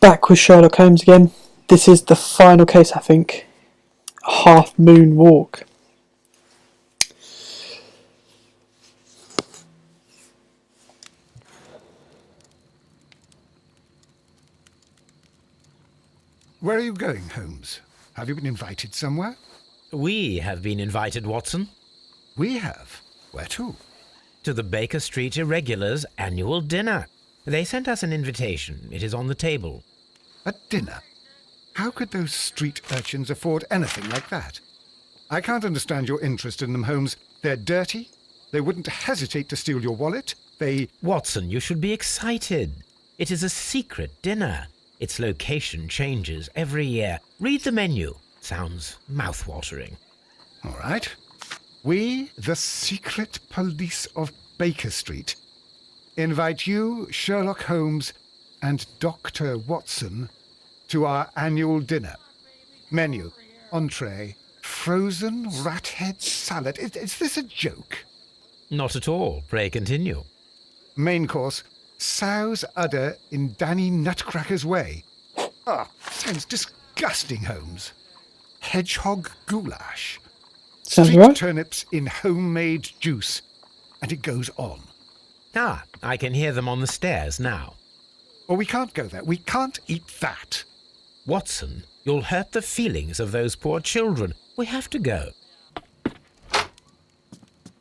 Back with Sherlock Holmes again. This is the final case, I think. Half Moon Walk. Where are you going, Holmes? Have you been invited somewhere? We have been invited, Watson. We have. Where to? To the Baker Street Irregulars' annual dinner. They sent us an invitation. It is on the table. A dinner? How could those street urchins afford anything like that? I can't understand your interest in them, Holmes. They're dirty. They wouldn't hesitate to steal your wallet. Watson, you should be excited. It is a secret dinner. Its location changes every year. Read the menu. Sounds mouth-watering. All right. We, the secret police of Baker Street, invite you, Sherlock Holmes, and Dr. Watson to our annual dinner. Menu, entree, frozen rat head salad. Is this a joke? Not at all. Pray continue. Main course, sow's udder in Danny Nutcracker's way. Sounds disgusting, Holmes. Hedgehog goulash. Sounds Street right. turnips in homemade juice. And it goes on. I can hear them on the stairs now. Oh, we can't go there. We can't eat that. Watson, you'll hurt the feelings of those poor children. We have to go.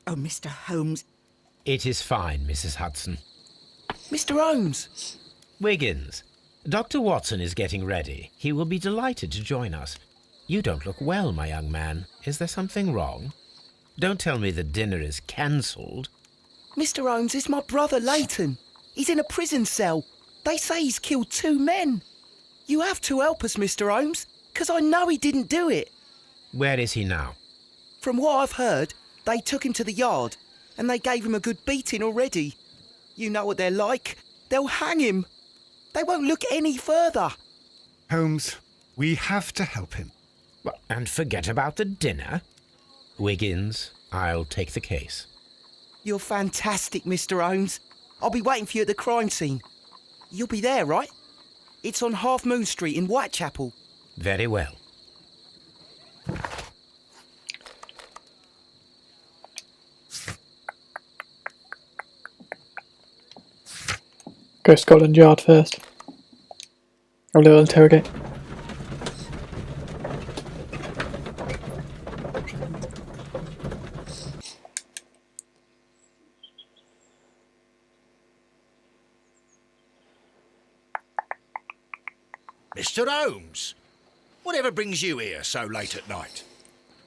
Oh, Mr. Holmes. It is fine, Mrs. Hudson. Mr. Holmes! Wiggins, Dr. Watson is getting ready. He will be delighted to join us. You don't look well, my young man. Is there something wrong? Don't tell me the dinner is cancelled. Mr. Holmes, it's my brother Leighton. He's in a prison cell. They say he's killed 2 men. You have to help us, Mr. Holmes, because I know he didn't do it. Where is he now? From what I've heard, they took him to the yard, and they gave him a good beating already. You know what they're like. They'll hang him. They won't look any further. Holmes, we have to help him. Well, and forget about the dinner. Wiggins, I'll take the case. You're fantastic, Mr. Holmes. I'll be waiting for you at the crime scene. You'll be there, right? It's on Half Moon Street in Whitechapel. Very well. Go Scotland Yard first. A little interrogate. Mr. Holmes, whatever brings you here so late at night?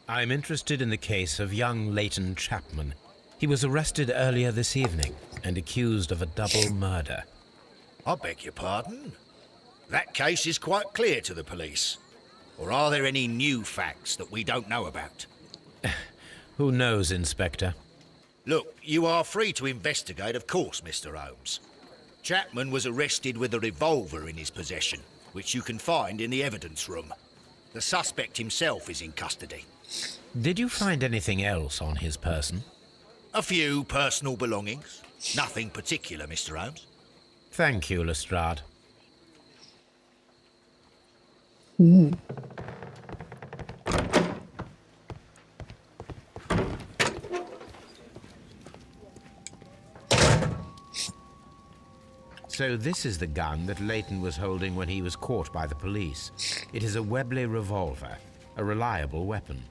I'm interested in the case of young Leighton Chapman. He was arrested earlier this evening and accused of a double murder. I beg your pardon? That case is quite clear to the police. Or are there any new facts that we don't know about? Who knows, Inspector? Look, you are free to investigate, of course, Mr. Holmes. Chapman was arrested with a revolver in his possession, which you can find in the evidence room. The suspect himself is in custody. Did you find anything else on his person? A few personal belongings. Nothing particular, Mr. Holmes. Thank you, Lestrade. So this is the gun that Leighton was holding when he was caught by the police. It is a Webley revolver, a reliable weapon.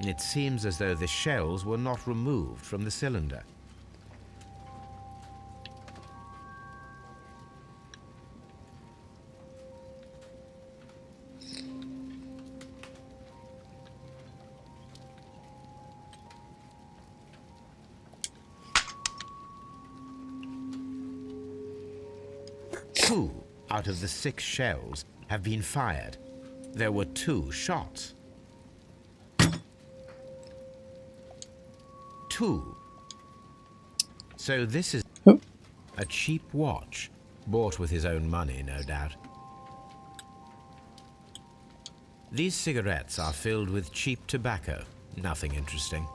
It seems as though the shells were not removed from the cylinder. Two out of the 6 shells have been fired. There were 2 shots. 2. So this is a cheap watch, bought with his own money, no doubt. These cigarettes are filled with cheap tobacco. Nothing interesting.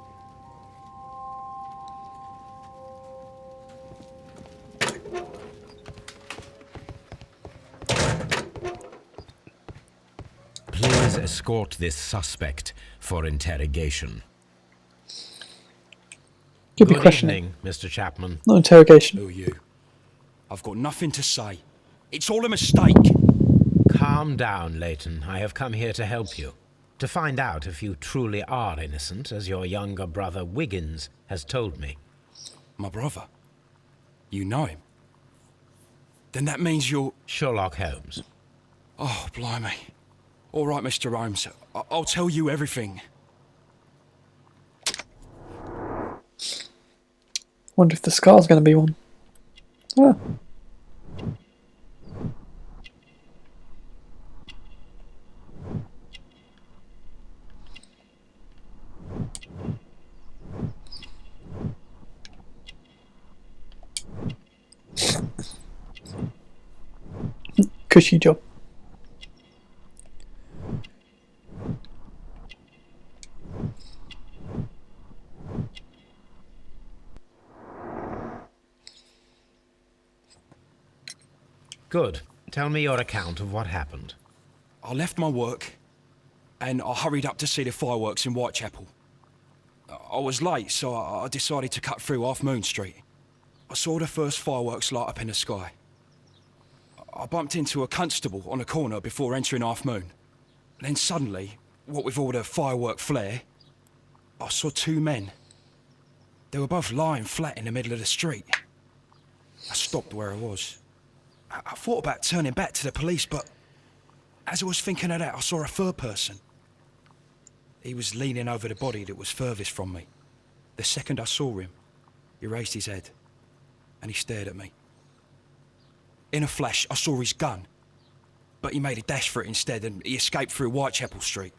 Please escort this suspect for interrogation. Could be Good questioning, evening, Mr. Chapman. not interrogation. Who are you? I've got nothing to say. It's all a mistake. Calm down, Leighton. I have come here to help you. To find out if you truly are innocent, as your younger brother Wiggins has told me. My brother? You know him? Then that means you're... Sherlock Holmes. Oh, blimey. All right, Mr. Holmes. I'll tell you everything. Wonder if the scar's going to be one. Ah. Cushy job. Good. Tell me your account of what happened. I left my work and I hurried up to see the fireworks in Whitechapel. I was late, so I decided to cut through Half Moon Street. I saw the first fireworks light up in the sky. I bumped into a constable on a corner before entering Half Moon. Then suddenly, what with all the firework flare, I saw two men. They were both lying flat in the middle of the street. I stopped where I was. I thought about turning back to the police, but as I was thinking of that, I saw a third person. He was leaning over the body that was furthest from me. The second I saw him, he raised his head and he stared at me. In a flash, I saw his gun, but he made a dash for it instead and he escaped through Whitechapel Street.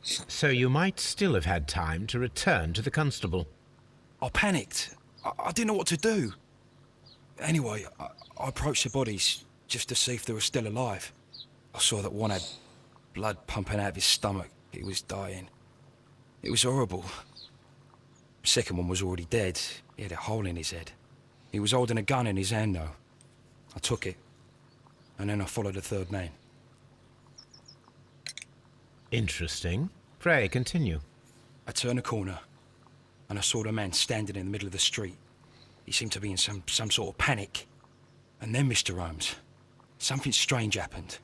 So you might still have had time to return to the constable. I panicked. I didn't know what to do. Anyway, I approached the bodies just to see if they were still alive. I saw that one had blood pumping out of his stomach. He was dying. It was horrible. The second one was already dead. He had a hole in his head. He was holding a gun in his hand though. I took it, and then I followed the third man. Interesting. Pray, continue. I turned a corner, and I saw the man standing in the middle of the street. He seemed to be in some sort of panic. And then, Mr. Holmes, something strange happened.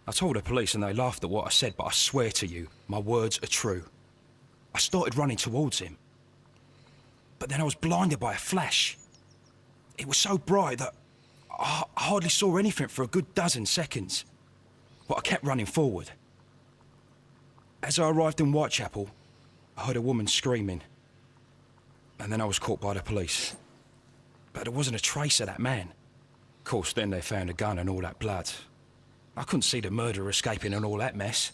I told the police and they laughed at what I said, but I swear to you, my words are true. I started running towards him. But then I was blinded by a flash. It was so bright that I hardly saw anything for a good dozen seconds. But I kept running forward. As I arrived in Whitechapel, I heard a woman screaming. And then I was caught by the police. But there wasn't a trace of that man. Of course, then they found a gun and all that blood. I couldn't see the murderer escaping and all that mess.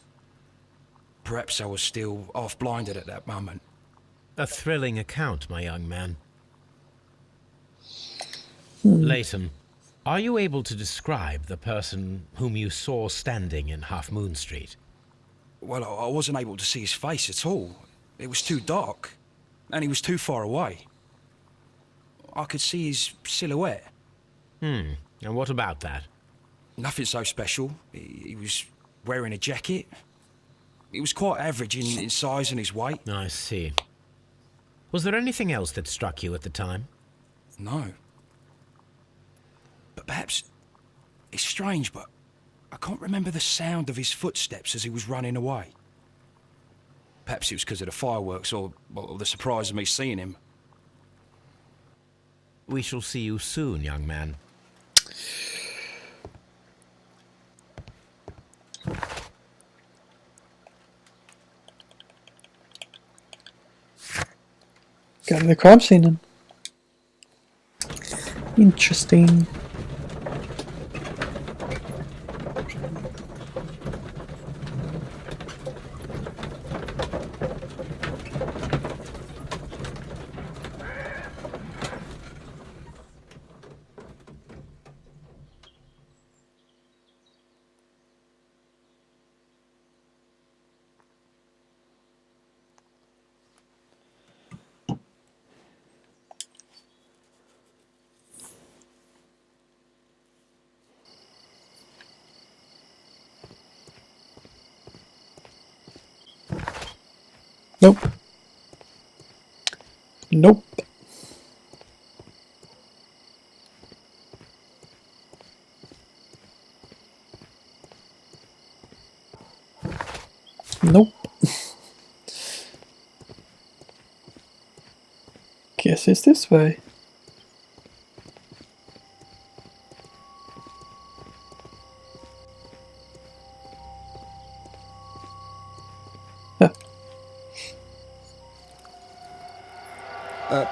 Perhaps I was still half-blinded at that moment. A thrilling account, my young man. Leighton, are you able to describe the person whom you saw standing in Half Moon Street? Well, I wasn't able to see his face at all. It was too dark, and he was too far away. I could see his silhouette. And what about that? Nothing so special. He was wearing a jacket. He was quite average in size and his weight. I see. Was there anything else that struck you at the time? No. But perhaps it's strange, but I can't remember the sound of his footsteps as he was running away. Perhaps it was because of the fireworks or the surprise of me seeing him. We shall see you soon, young man. Go to the crime scene then. Interesting. Nope. Nope. Nope. Guess it's this way.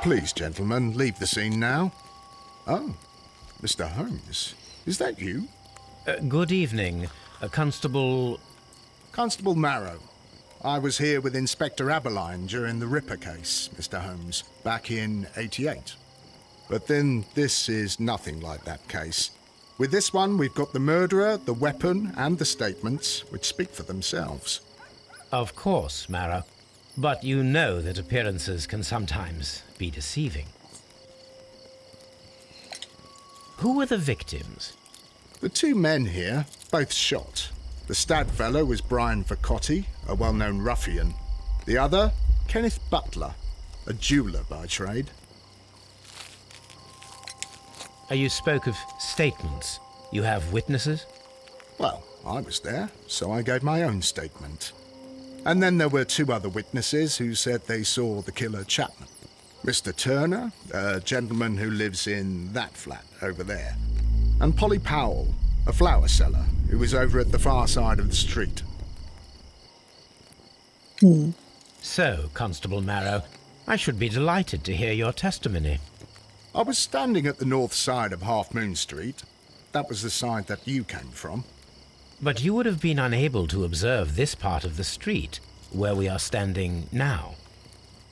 Please, gentlemen, leave the scene now. Oh, Mr. Holmes, is that you? Good evening, Constable... Constable Marrow. I was here with Inspector Aberline during the Ripper case, Mr. Holmes, back in '88. But then this is nothing like that case. With this one, we've got the murderer, the weapon, and the statements, which speak for themselves. Of course, Marrow. But you know that appearances can sometimes be deceiving. Who were the victims? The two men here, both shot. The stab fellow was Brian Vercotti, a well-known ruffian. The other, Kenneth Butler, a jeweller by trade. You spoke of statements. You have witnesses? Well, I was there, so I gave my own statement. And then there were two other witnesses who said they saw the killer Chapman. Mr. Turner, a gentleman who lives in that flat over there. And Polly Powell, a flower seller, who was over at the far side of the street. So, Constable Marrow, I should be delighted to hear your testimony. I was standing at the north side of Half Moon Street. That was the side that you came from. But you would have been unable to observe this part of the street, where we are standing now.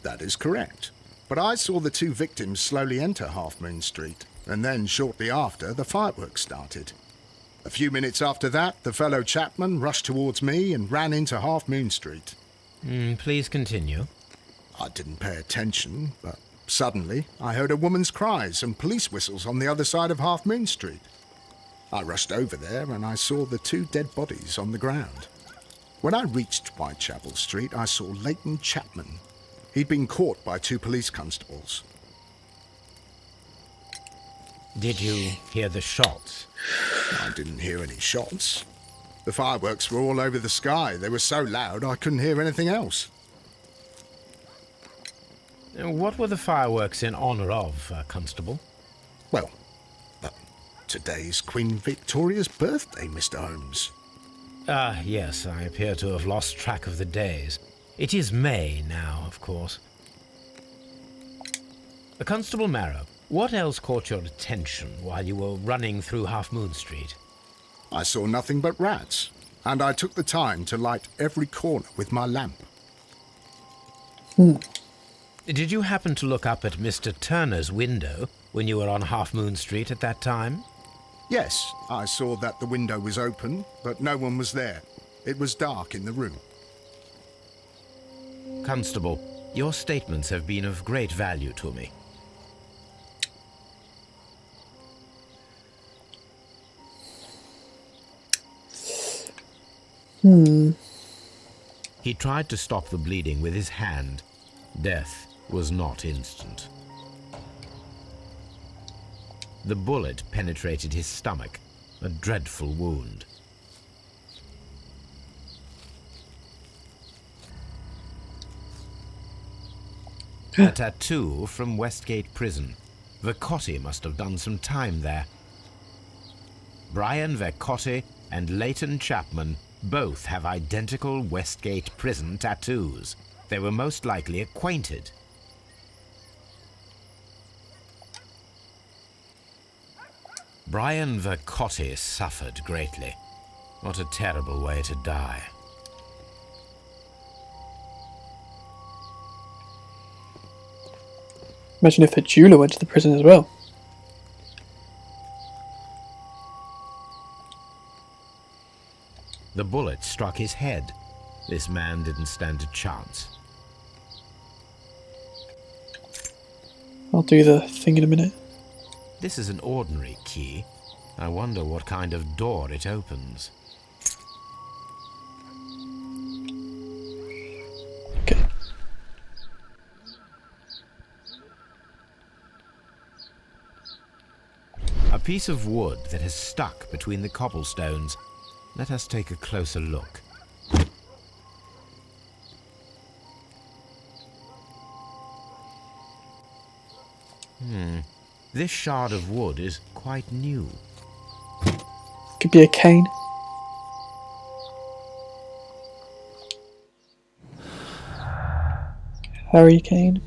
That is correct. But I saw the two victims slowly enter Half Moon Street, and then shortly after, the fireworks started. A few minutes after that, the fellow Chapman rushed towards me and ran into Half Moon Street. Please continue. I didn't pay attention, but suddenly I heard a woman's cries and police whistles on the other side of Half Moon Street. I rushed over there and I saw the two dead bodies on the ground. When I reached Whitechapel Street, I saw Leighton Chapman. He'd been caught by two police constables. Did you hear the shots? I didn't hear any shots. The fireworks were all over the sky. They were so loud I couldn't hear anything else. What were the fireworks in honor of, Constable? Well, today's Queen Victoria's birthday, Mr. Holmes. Yes, I appear to have lost track of the days. It is May now, of course. Constable Marrow, what else caught your attention while you were running through Half Moon Street? I saw nothing but rats, and I took the time to light every corner with my lamp. Did you happen to look up at Mr. Turner's window when you were on Half Moon Street at that time? Yes, I saw that the window was open, but no one was there. It was dark in the room. Constable, your statements have been of great value to me. He tried to stop the bleeding with his hand. Death was not instant. The bullet penetrated his stomach, a dreadful wound. A tattoo from Westgate Prison. Vercotti must have done some time there. Brian Vercotti and Leighton Chapman both have identical Westgate Prison tattoos. They were most likely acquainted. Brian Vercotti suffered greatly. What a terrible way to die. Imagine if a jeweller went to the prison as well. The bullet struck his head. This man didn't stand a chance. I'll do the thing in a minute. This is an ordinary key. I wonder what kind of door it opens. Okay. A piece of wood that has stuck between the cobblestones. Let us take a closer look. This shard of wood is quite new. Could be a cane. Harry Kane.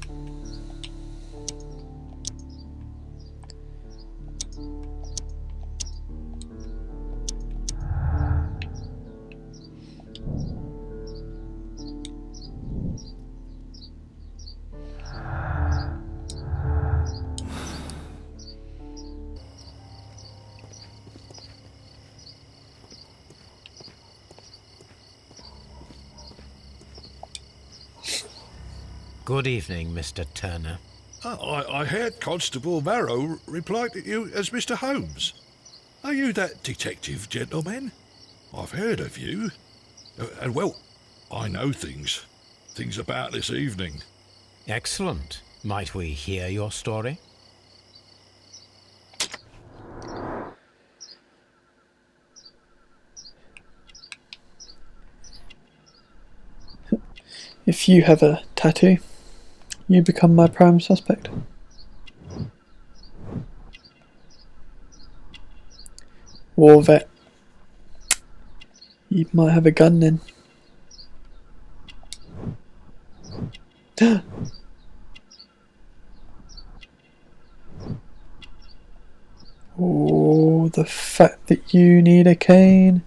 Good evening, Mr. Turner. I heard Constable Marrow reply to you as Mr. Holmes. Are you that detective, gentleman? I've heard of you. And, well, I know things about this evening. Excellent. Might we hear your story? If you have a tattoo, you become my prime suspect. War vet. You might have a gun then. Oh, the fact that you need a cane.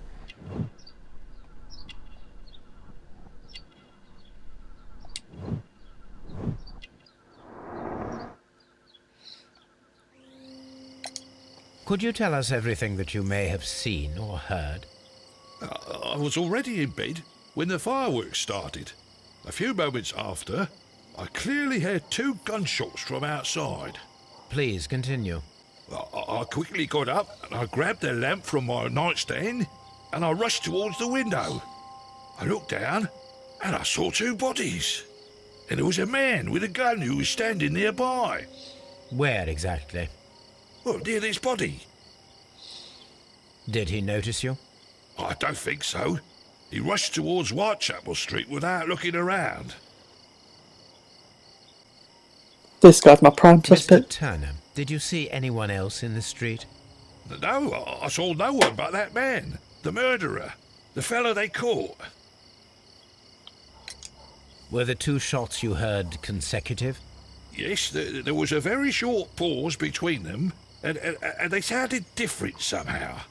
Could you tell us everything that you may have seen or heard? I was already in bed when the fireworks started. A few moments after, I clearly heard 2 gunshots from outside. Please continue. I quickly got up and I grabbed the lamp from my nightstand and I rushed towards the window. I looked down and I saw 2 bodies. And there was a man with a gun who was standing nearby. Where exactly? Well, near this body. Did he notice you? I don't think so. He rushed towards Whitechapel Street without looking around. This guy's my prime Mr. suspect. Turner, did you see anyone else in the street? No, I saw no one but that man, the murderer, the fellow they caught. Were the 2 shots you heard consecutive? Yes, there was a very short pause between them, and they sounded different somehow.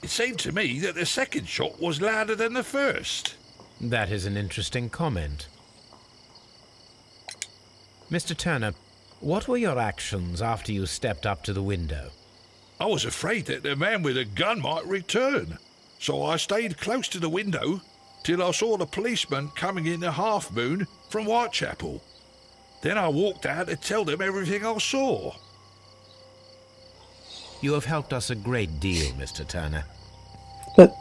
It seemed to me that the second shot was louder than the first. That is an interesting comment. Mr. Turner, what were your actions after you stepped up to the window? I was afraid that the man with a gun might return, so I stayed close to the window till I saw the policeman coming in the half moon from Whitechapel. Then I walked out to tell them everything I saw. You have helped us a great deal, Mr. Turner. But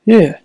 yeah.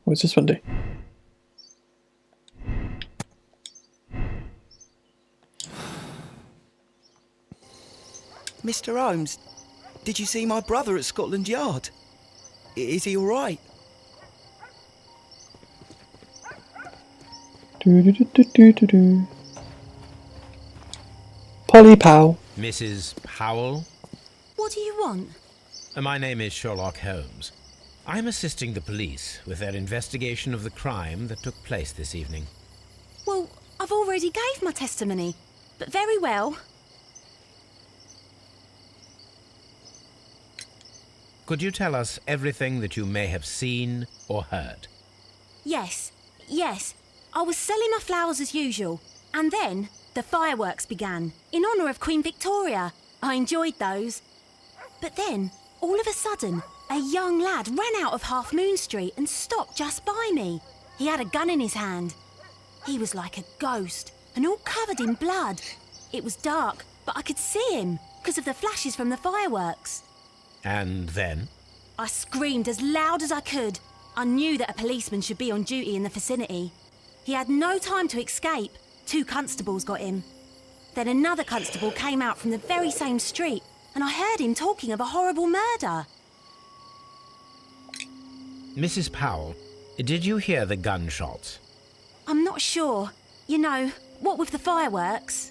What's this one do? Mr. Holmes, did you see my brother at Scotland Yard? Is he all right? Do do do do do do do. Polly Powell. Mrs. Powell? What do you want? My name is Sherlock Holmes. I'm assisting the police with their investigation of the crime that took place this evening. Well, I've already gave my testimony, but very well. Could you tell us everything that you may have seen or heard? Yes. I was selling my flowers as usual, and then the fireworks began, in honour of Queen Victoria. I enjoyed those. But then, all of a sudden, a young lad ran out of Half Moon Street and stopped just by me. He had a gun in his hand. He was like a ghost, and all covered in blood. It was dark, but I could see him, because of the flashes from the fireworks. And then? I screamed as loud as I could. I knew that a policeman should be on duty in the vicinity. He had no time to escape. 2 constables got him. Then another constable came out from the very same street, and I heard him talking of a horrible murder. Mrs. Powell, did you hear the gunshots? I'm not sure. You know, what with the fireworks?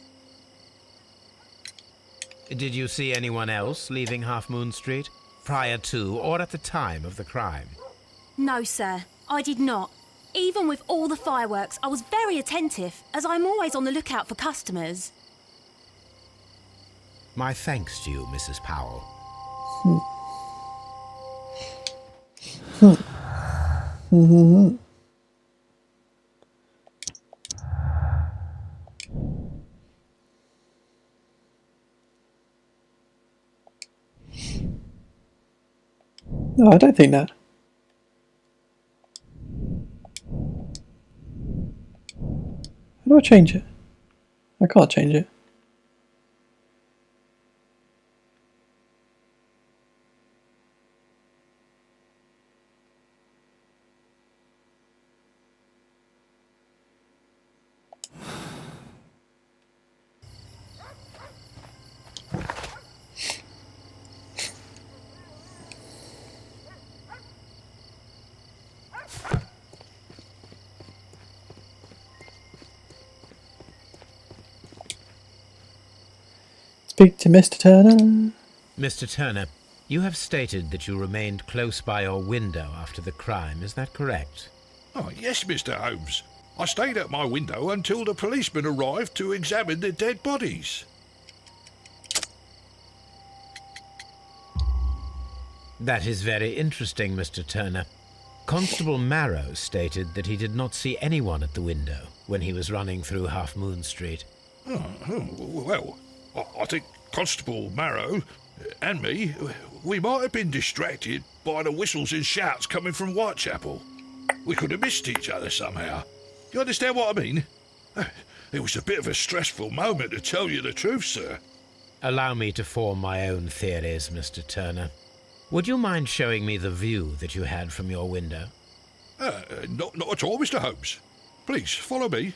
Did you see anyone else leaving Half Moon Street, prior to or at the time of the crime? No, sir, I did not. Even with all the fireworks, I was very attentive, as I'm always on the lookout for customers. My thanks to you, Mrs. Powell. No, I don't think that. How do I change it? I can't change it. Speak to Mr. Turner. Mr. Turner, you have stated that you remained close by your window after the crime, is that correct? Oh, yes, Mr. Holmes. I stayed at my window until the policeman arrived to examine the dead bodies. That is very interesting, Mr. Turner. Constable Marrow stated that he did not see anyone at the window when he was running through Half Moon Street. Well, I think Constable Marrow and me, we might have been distracted by the whistles and shouts coming from Whitechapel. We could have missed each other somehow. You understand what I mean? It was a bit of a stressful moment, to tell you the truth, sir. Allow me to form my own theories, Mr. Turner. Would you mind showing me the view that you had from your window? Not at all, Mr. Holmes. Please, follow me.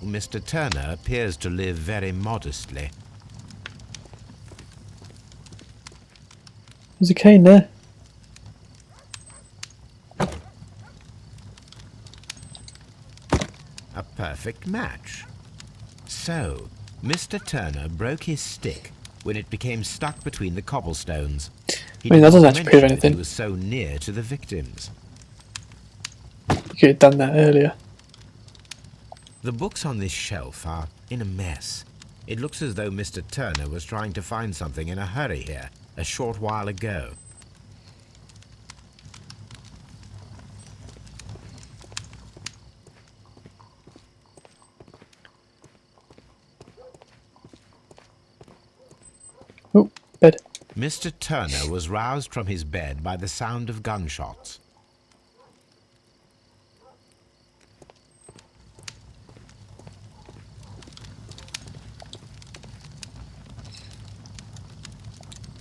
Mr. Turner appears to live very modestly. There's a cane there. A perfect match. So, Mr. Turner broke his stick when it became stuck between the cobblestones. He I mean, that doesn't did not actually prove mention that anything. He was so near to the victims. You could have done that earlier. The books on this shelf are in a mess. It looks as though Mr. Turner was trying to find something in a hurry here a short while ago. Oh, bed. Mr. Turner was roused from his bed by the sound of gunshots.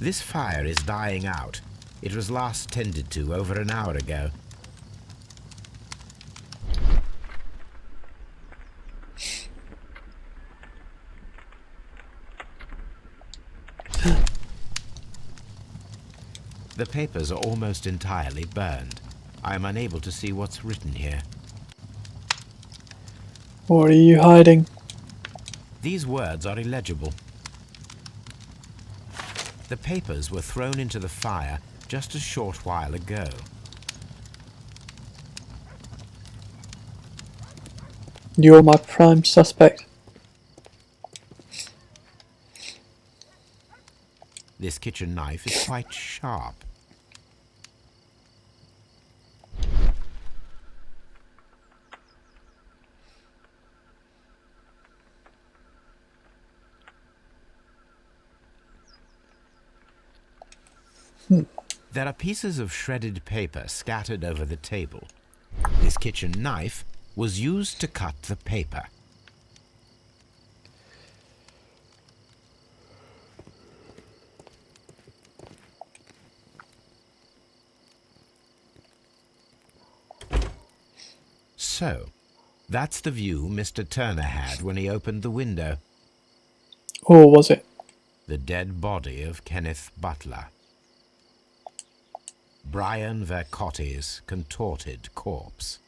This fire is dying out. It was last tended to over an hour ago. The papers are almost entirely burned. I am unable to see what's written here. What are you hiding? These words are illegible. The papers were thrown into the fire just a short while ago. You're my prime suspect. This kitchen knife is quite sharp. There are pieces of shredded paper scattered over the table. This kitchen knife was used to cut the paper. So, that's the view Mr. Turner had when he opened the window. Or was it? The dead body of Kenneth Butler. Brian Vercotti's contorted corpse.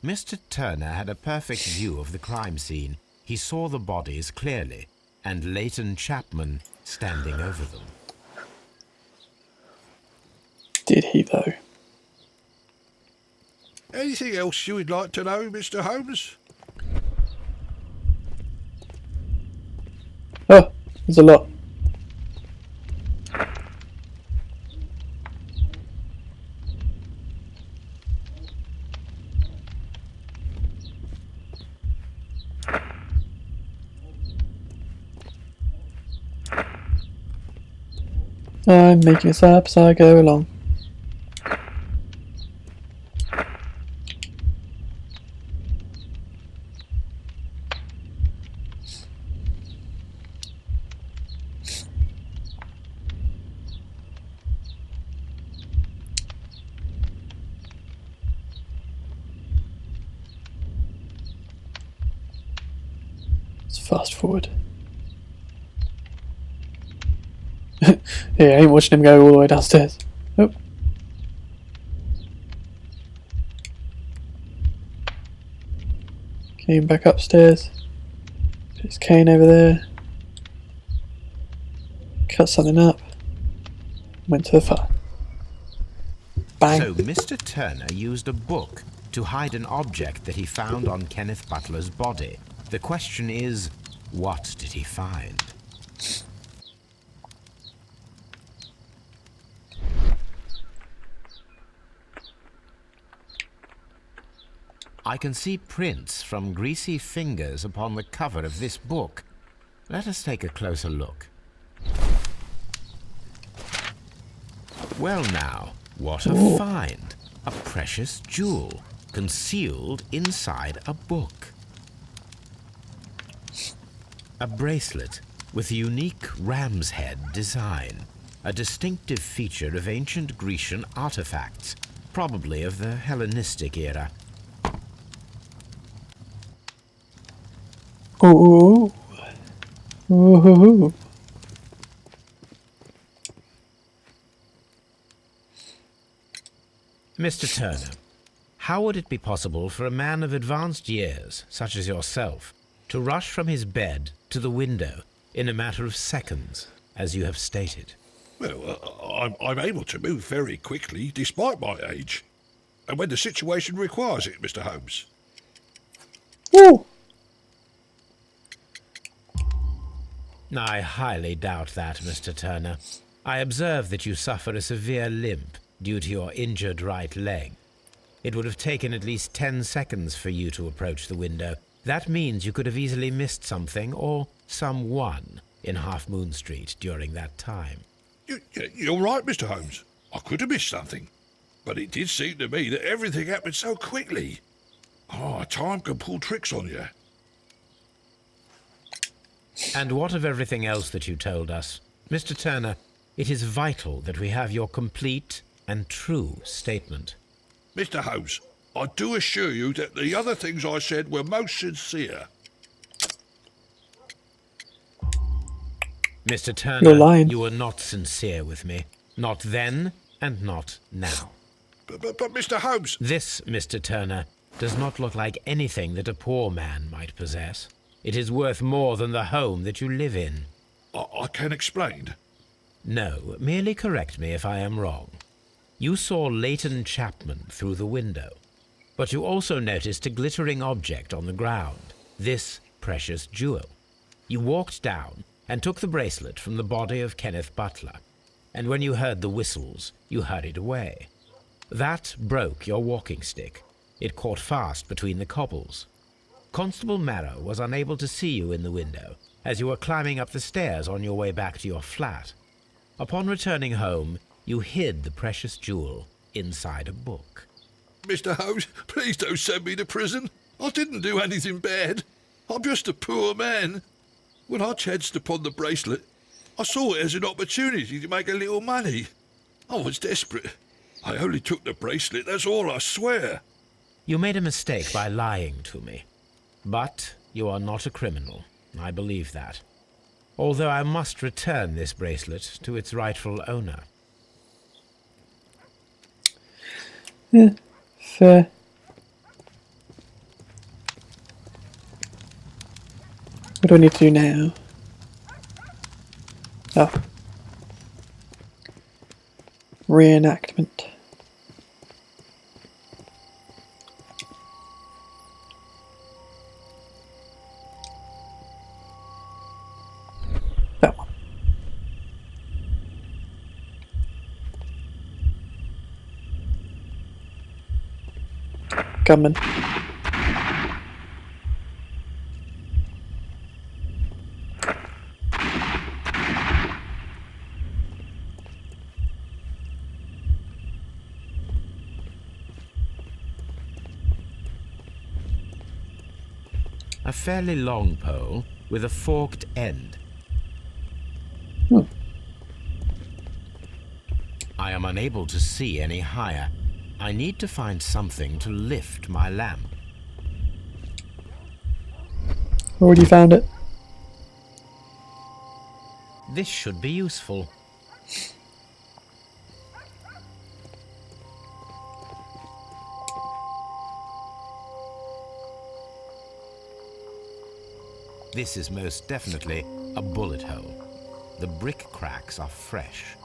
Mr. Turner had a perfect view of the crime scene. He saw the bodies clearly, and Leighton Chapman standing over them. Did he though? Anything else you would like to know, Mr. Holmes? Oh, there's a lot. I'm making this up as I go along. Let's fast forward. Yeah, I ain't watching him go all the way downstairs. Oh. Came back upstairs. Put his cane over there. Cut something up. Went to the fire. Bang. So Mr. Turner used a book to hide an object that he found on Kenneth Butler's body. The question is, what did he find? I can see prints from greasy fingers upon the cover of this book. Let us take a closer look. Well now, what a find! A precious jewel, concealed inside a book. A bracelet with a unique ram's head design, a distinctive feature of ancient Grecian artifacts, probably of the Hellenistic era. Ooh. Ooh. Mr. Turner, how would it be possible for a man of advanced years, such as yourself, to rush from his bed to the window in a matter of seconds, as you have stated? Well, I'm able to move very quickly, despite my age. And when the situation requires it, Mr. Holmes. Ooh. I highly doubt that, Mr. Turner. I observe that you suffer a severe limp due to your injured right leg. It would have taken at least 10 seconds for you to approach the window. That means you could have easily missed something or someone in Half Moon Street during that time. You're right, Mr. Holmes. I could have missed something. But it did seem to me that everything happened so quickly. Time can pull tricks on you. And what of everything else that you told us? Mr. Turner, it is vital that we have your complete and true statement. Mr. Holmes, I do assure you that the other things I said were most sincere. Mr. Turner, You're lying. you were not sincere with me. Not then and not now. But Mr. Holmes... This, Mr. Turner, does not look like anything that a poor man might possess. It is worth more than the home that you live in. I can explain. No, merely correct me if I am wrong. You saw Leighton Chapman through the window. But you also noticed a glittering object on the ground, this precious jewel. You walked down and took the bracelet from the body of Kenneth Butler, and when you heard the whistles, you hurried away. That broke your walking stick. It caught fast between the cobbles. Constable Marrow was unable to see you in the window as you were climbing up the stairs on your way back to your flat. Upon returning home, you hid the precious jewel inside a book. Mr. Holmes, please don't send me to prison. I didn't do anything bad. I'm just a poor man. When I chanced upon the bracelet, I saw it as an opportunity to make a little money. I was desperate. I only took the bracelet, that's all, I swear. You made a mistake by lying to me. But you are not a criminal. I believe that. Although I must return this bracelet to its rightful owner. Yeah, fair. What do I need to do now? Oh. Reenactment. That one. Gunman. A fairly long pole with a forked end. I am unable to see any higher. I need to find something to lift my lamp. Already found it. This should be useful. This is most definitely a bullet hole. The brick cracks are fresh.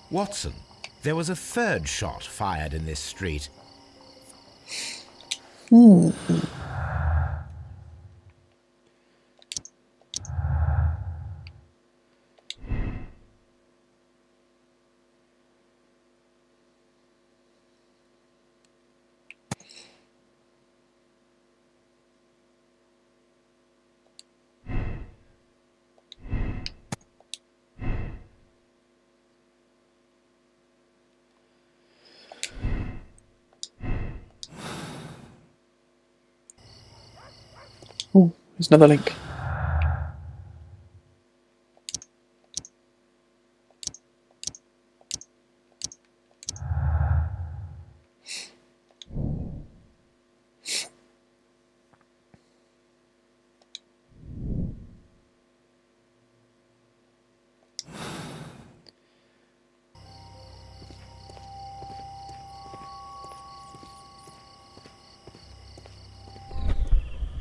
Watson, there was a third shot fired in this street. Oh, there's another link.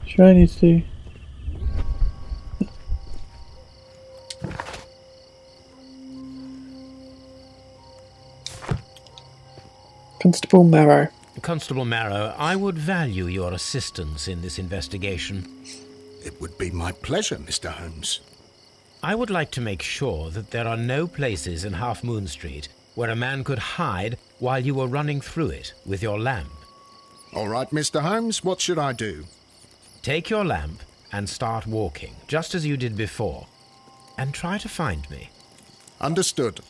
Sure, I need to do. Constable Marrow. Constable Marrow, I would value your assistance in this investigation. It would be my pleasure, Mr. Holmes. I would like to make sure that there are no places in Half Moon Street where a man could hide while you were running through it with your lamp. All right, Mr. Holmes, what should I do? Take your lamp and start walking, just as you did before, and try to find me. Understood.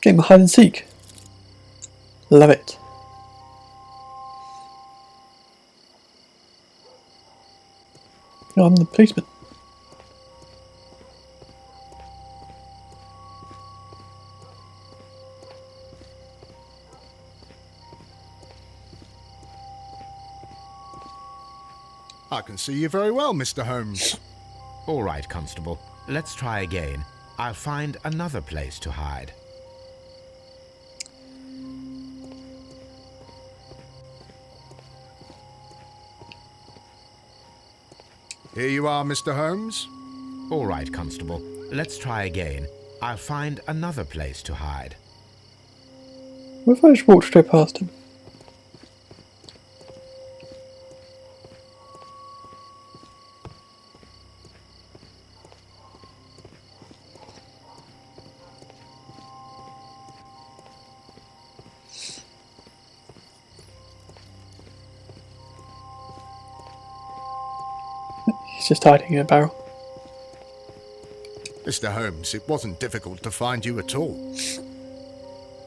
Game of hide and seek. Love it. Oh, I'm the policeman. I can see you very well, Mr. Holmes. All right, Constable. Let's try again. I'll find another place to hide. Here you are, Mr. Holmes. All right, Constable. Let's try again. I'll find another place to hide. What if I just walked straight past him? just hiding in a barrel. Mr. Holmes, it wasn't difficult to find you at all.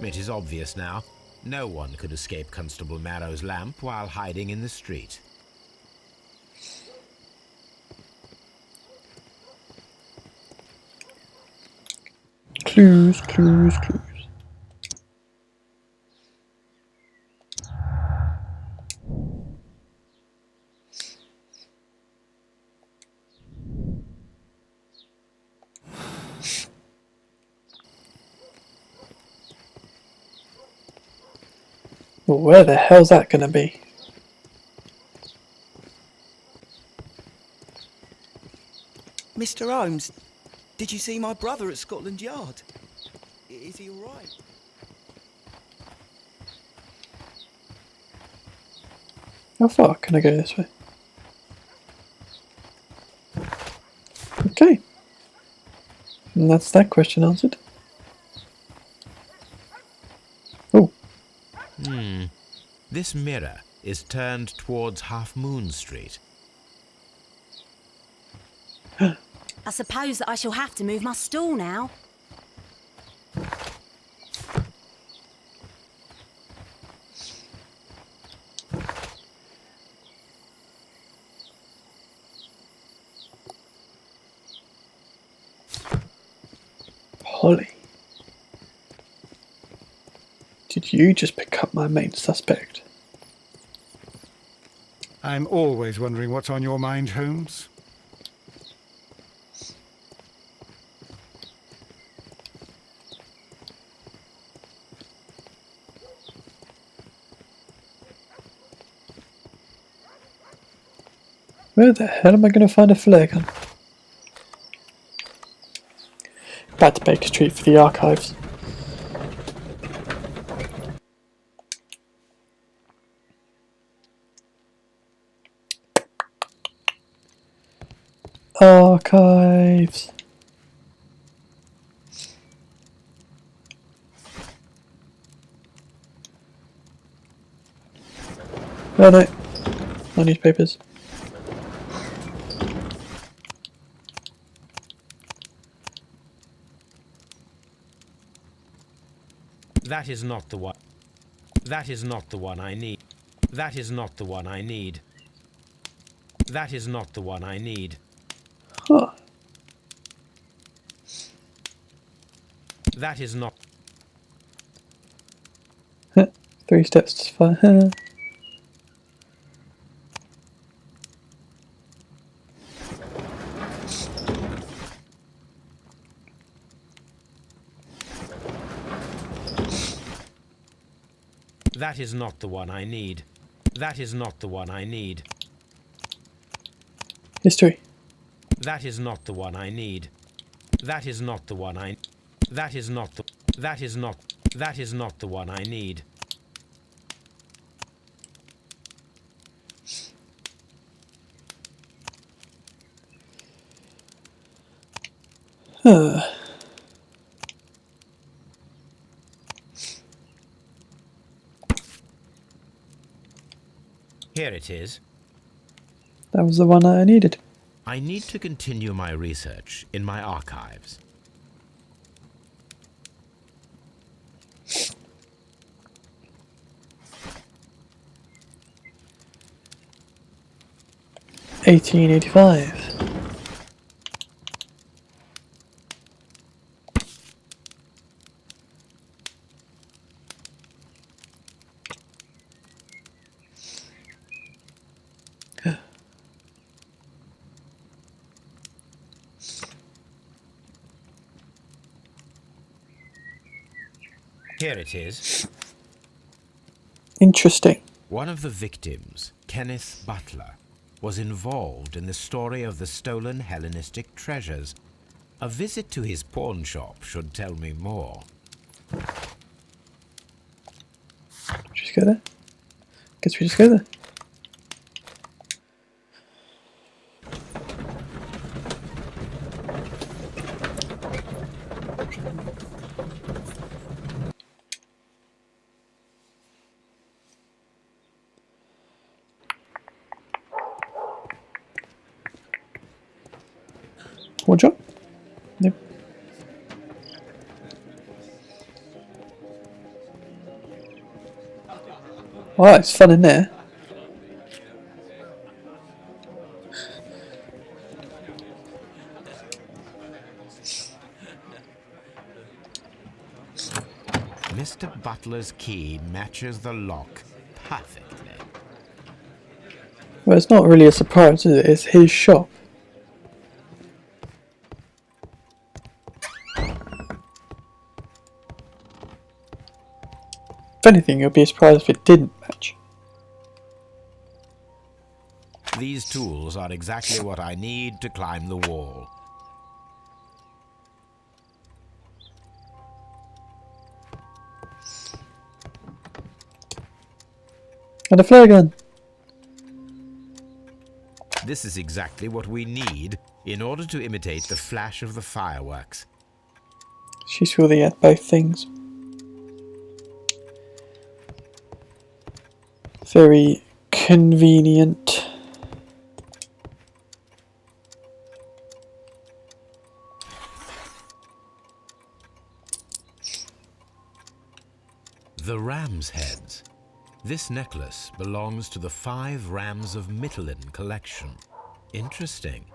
It is obvious now. No one could escape Constable Marrow's lamp while hiding in the street. Clues, clues, clues. Well, where the hell's that gonna be? Mr. Holmes, did you see my brother at Scotland Yard? Is he all right? How far can I go this way? Okay. And that's that question answered. Oh, This mirror is turned towards Half Moon Street. I suppose that I shall have to move my stool now. Holly. Did you just pick up my main suspect? I'm always wondering what's on your mind, Holmes. Where the hell am I going to find a flare gun? Back to Baker Street for the archives. Archives. Oh no, no newspapers. That is not the one. That is not the one I need. That is not the one I need. That is not the one I need. Huh. That is not. 3 steps to fire. That is not the one I need. That is not the one I need. History. That is not the one I need. That is not the one I. That is not the. That is not. That is not the one I need. Here it is. That was the one I needed. I need to continue my research in my archives. $18.85. Here it is. Interesting. One of the victims, Kenneth Butler, was involved in the story of the stolen Hellenistic treasures. A visit to his pawn shop should tell me more. Just go there. Guess we just go there. Small jump? Nope. Oh, it's fun in there. Mr. Butler's key matches the lock perfectly. Well, it's not really a surprise, is it? It's his shop. If anything, it would be a surprise if it didn't match. These tools are exactly what I need to climb the wall. And a flare gun. This is exactly what we need in order to imitate the flash of the fireworks. She's sure they had both things. Very convenient. The ram's heads. This necklace belongs to the 5 Rams of Mittelin collection. Interesting.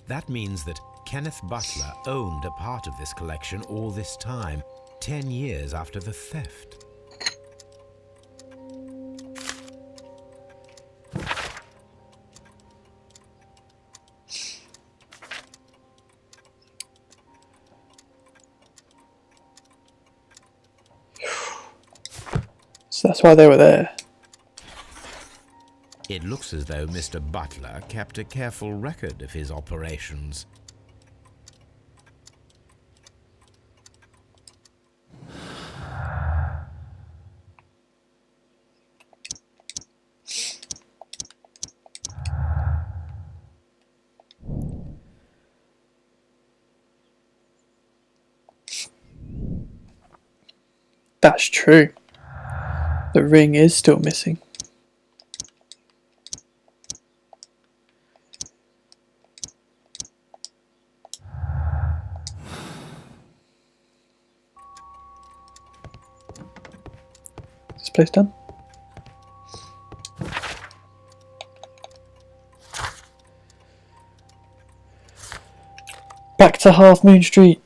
That means that Kenneth Butler owned a part of this collection all this time, 10 years after the theft. So that's why they were there. It looks as though Mr. Butler kept a careful record of his operations. That's true. The ring is still missing. Is this place done? Back to Half Moon Street.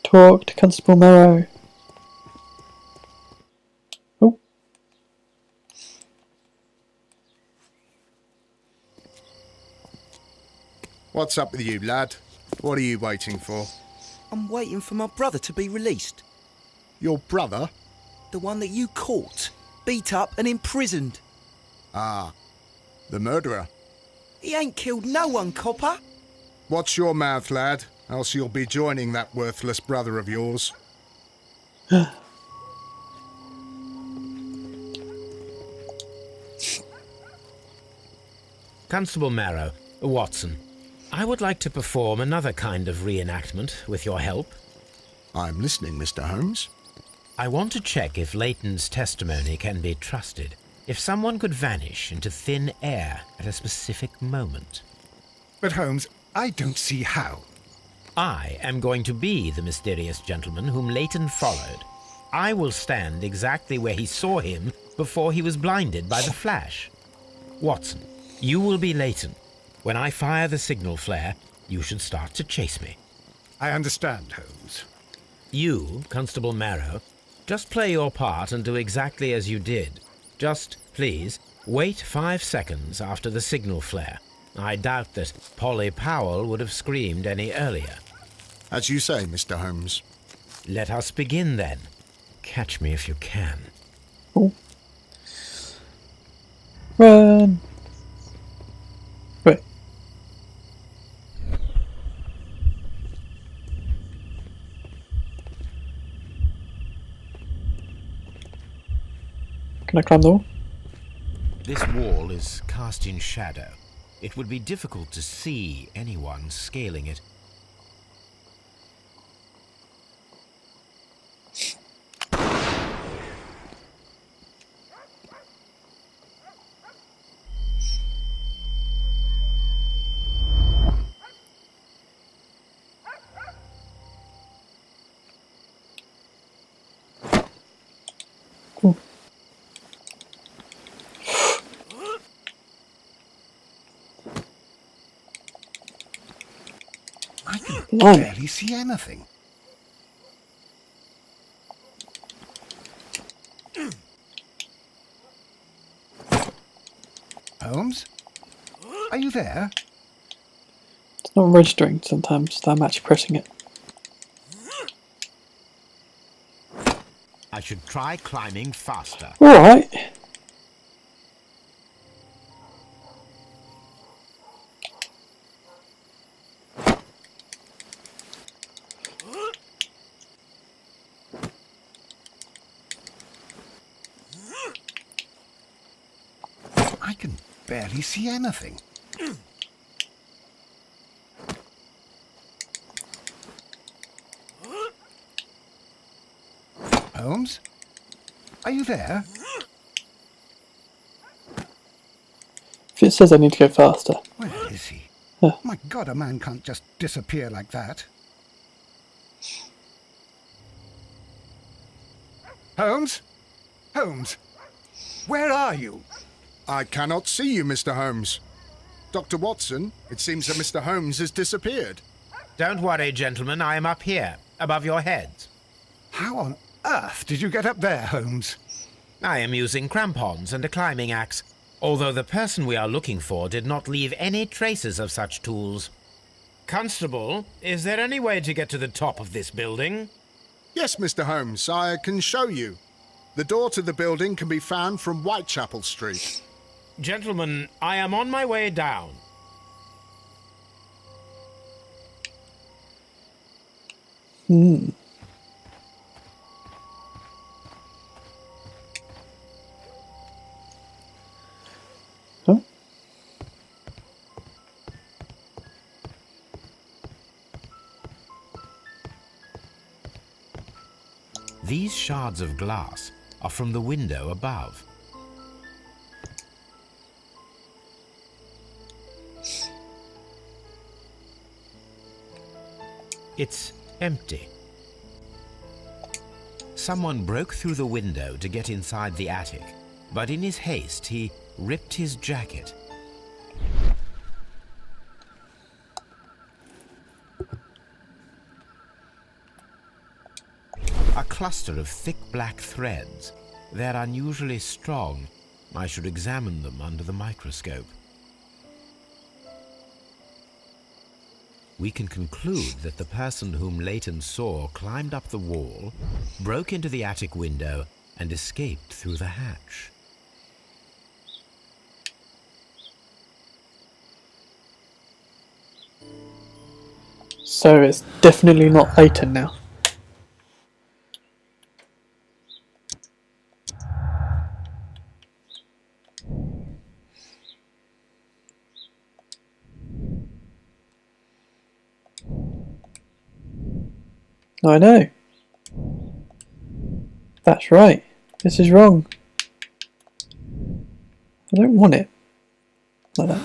Talk to Constable Marrow. Oh. What's up with you, lad? What are you waiting for? I'm waiting for my brother to be released. Your brother? The one that you caught, beat up and imprisoned. Ah, the murderer. He ain't killed no one, copper. Watch your mouth, lad, else you'll be joining that worthless brother of yours. Constable Marrow, Watson, I would like to perform another kind of reenactment with your help. I'm listening, Mr. Holmes. I want to check if Leighton's testimony can be trusted. If someone could vanish into thin air at a specific moment. But Holmes, I don't see how. I am going to be the mysterious gentleman whom Leighton followed. I will stand exactly where he saw him before he was blinded by the flash. Watson, you will be Leighton. When I fire the signal flare, you should start to chase me. I understand, Holmes. You, Constable Marrow, just play your part and do exactly as you did. Just, please, wait 5 seconds after the signal flare. I doubt that Polly Powell would have screamed any earlier. As you say, Mr. Holmes. Let us begin then. Catch me if you can. Oh. Run. Wait. Can I climb the wall? This wall is cast in shadow. It would be difficult to see anyone scaling it. I can Blimey. barely see anything. Holmes? Are you there? It's not registering sometimes that I'm actually pressing it. I should try climbing faster. Alright. I can barely see anything. Holmes? Are you there? If it says I need to go faster. Where is he? Huh. My God, a man can't just disappear like that. Holmes? Holmes? Where are you? I cannot see you, Mr. Holmes. Dr. Watson, it seems that Mr. Holmes has disappeared. Don't worry, gentlemen, I am up here, above your heads. How on earth did you get up there, Holmes? I am using crampons and a climbing axe, although the person we are looking for did not leave any traces of such tools. Constable, is there any way to get to the top of this building? Yes, Mr. Holmes, I can show you. The door to the building can be found from Whitechapel Street. Gentlemen, I am on my way down. Huh? These shards of glass are from the window above. It's empty. Someone broke through the window to get inside the attic, but in his haste he ripped his jacket. A cluster of thick black threads. They're unusually strong. I should examine them under the microscope. We can conclude that the person whom Leighton saw climbed up the wall, broke into the attic window, and escaped through the hatch. So it's definitely not Leighton now. I know. That's right. This is wrong. I don't want it like that.